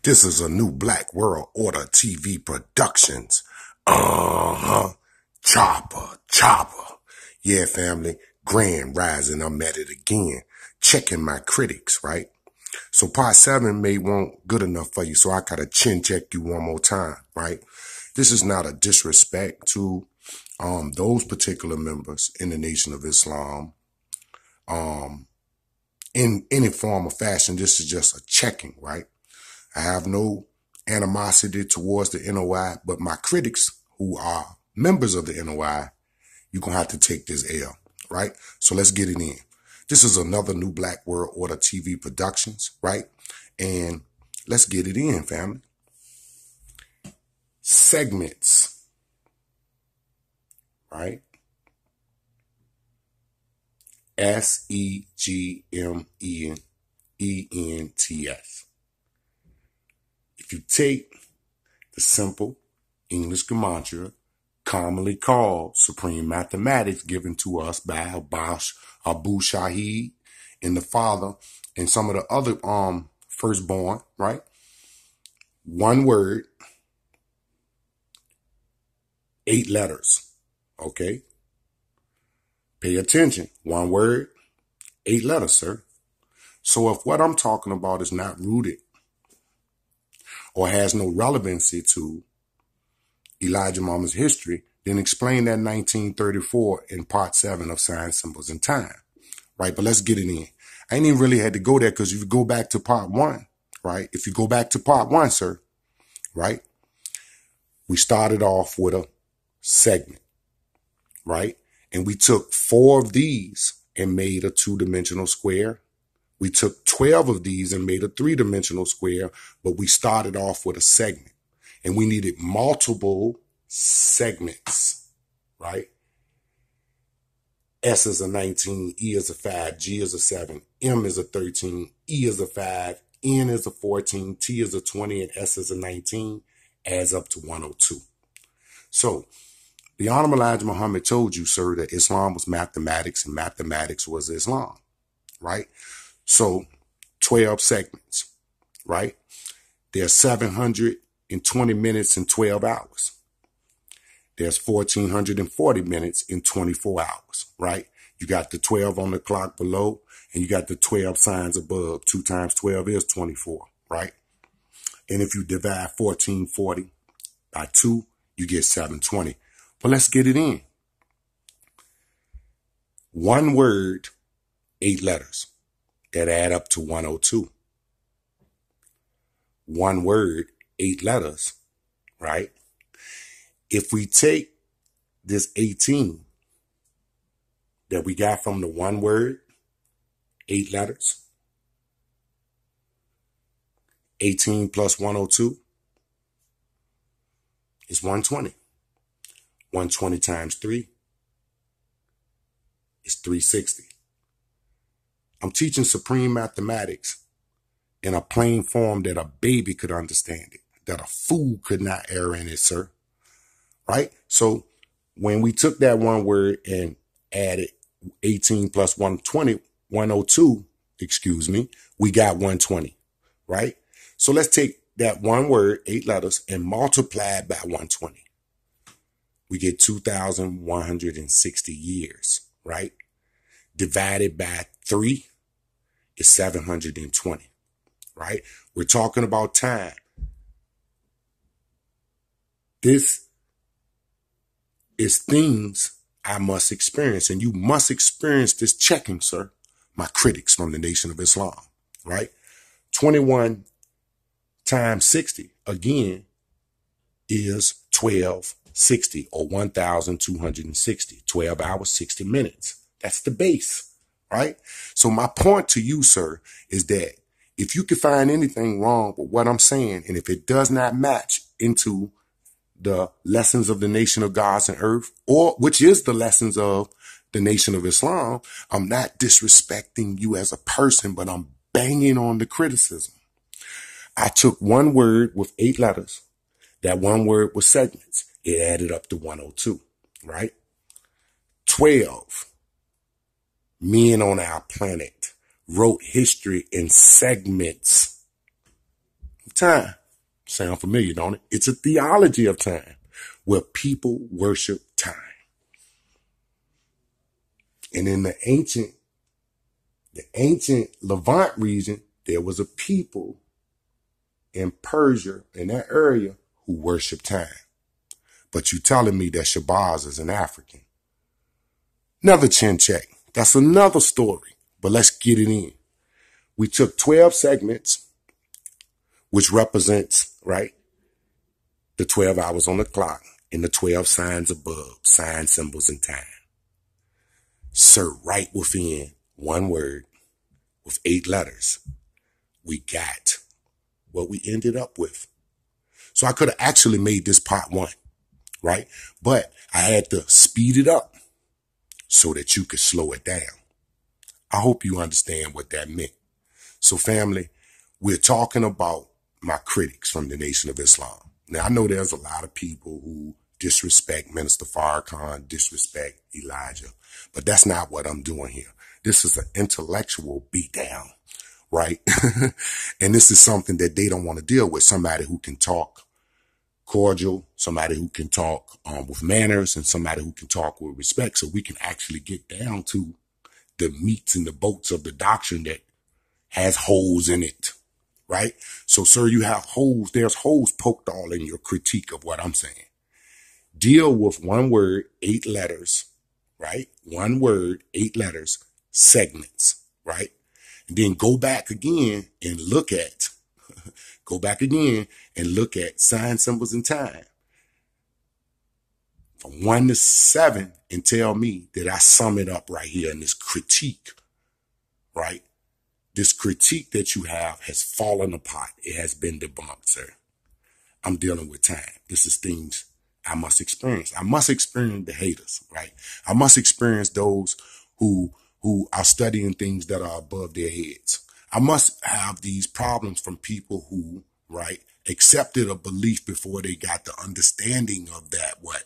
This is a new Black World Order TV Productions. Chopper. Yeah, family. Grand Rising. I'm at it again. Checking my critics, right? So part 7 may want good enough for you, so I gotta chin check you one more time, right? This is not a disrespect to those particular members in the Nation of Islam. In any form or fashion, this is just a checking, right? I have no animosity towards the NOI, but my critics who are members of the NOI, you're going to have to take this L, right? So let's get it in. This is another new Black World Order TV Productions, right? And let's get it in, family. Segments, right? SEGMENTS. If you take the simple English gematria, commonly called supreme mathematics, given to us by Abu Shahid and the father and some of the other firstborn, right? One word, 8 letters, okay? Pay attention. One word, 8 letters, sir. So if what I'm talking about is not rooted or has no relevancy to Elijah Muhammad's history, then explain that 1934 in part 7 of Science, Symbols, and Time, right? But let's get it in. I ain't even really had to go there because if you go back to part 1, right? If you go back to part 1, sir, right? We started off with a segment, right? And we took 4 of these and made a 2-dimensional square. We took 12 of these and made a 3-dimensional square, but we started off with a segment. And we needed multiple segments, right? S is a 19, E is a 5, G is a 7, M is a 13, E is a 5, N is a 14, T is a 20, and S is a 19, adds up to 102. So the Honorable Elijah Muhammad told you, sir, that Islam was mathematics and mathematics was Islam, right? So 12 segments, right? There's 720 minutes in 12 hours. There's 1,440 minutes in 24 hours, right? You got the 12 on the clock below, and you got the 12 signs above. 2 times 12 is 24, right? And if you divide 1,440 by 2, you get 720. But let's get it in. One word, 8 letters. That add up to 102. One word, 8 letters, right? If we take this 18 that we got from the one word, 8 letters, 18 plus 102 is 120. 120 times 3 is 360. I'm teaching supreme mathematics in a plain form that a baby could understand it, that a fool could not err in it, sir. Right? So when we took that one word and added 18 plus 120, 102, we got 120, right? So let's take that one word, 8 letters, and multiply it by 120. We get 2,160 years, right? Divided by 3 is 720, right? We're talking about time. This is things I must experience, and you must experience this checking, sir. My critics from the Nation of Islam, right? 21 times 60, again, is 1260 or 1,260. 12 hours, 60 minutes. That's the base, right? So my point to you, sir, is that if you can find anything wrong with what I'm saying, and if it does not match into the lessons of the Nation of Gods and Earth, or which is the lessons of the Nation of Islam, I'm not disrespecting you as a person, but I'm banging on the criticism. I took one word with 8 letters. That one word was segments. It added up to 102, right? 12 men on our planet wrote history in segments. I'm time. Sound familiar, don't it? It's a theology of time where people worship time. And in the ancient Levant region, there was a people in Persia, in that area, who worship time. But you telling me that Shabazz is an African. Another chin check. That's another story. But let's get it in. We took 12 segments, which represents, right, the 12 hours on the clock and the 12 signs above, signs, symbols, and time. Sir, right within one word with 8 letters, we got what we ended up with. So I could have actually made this part 1, right? But I had to speed it up so that you could slow it down. I hope you understand what that meant. So family, we're talking about my critics from the Nation of Islam. Now, I know there's a lot of people who disrespect Minister Farrakhan, disrespect Elijah, but that's not what I'm doing here. This is an intellectual beatdown, right? And this is something that they don't want to deal with. Somebody who can talk cordial, somebody who can talk with manners, and somebody who can talk with respect, so we can actually get down to the meats and the bolts of the doctrine that has holes in it, right? So, sir, you have holes. There's holes poked all in your critique of what I'm saying. Deal with one word, 8 letters, right? One word, 8 letters, segments, right? And then go back again and look at signs, symbols, and time. From 1 to 7 and tell me that I sum it up right here in this critique, right? This critique that you have has fallen apart. It has been debunked, sir. I'm dealing with time. This is things I must experience. I must experience the haters, right? I must experience those who are studying things that are above their heads. I must have these problems from people who, right, accepted a belief before they got the understanding of that, what?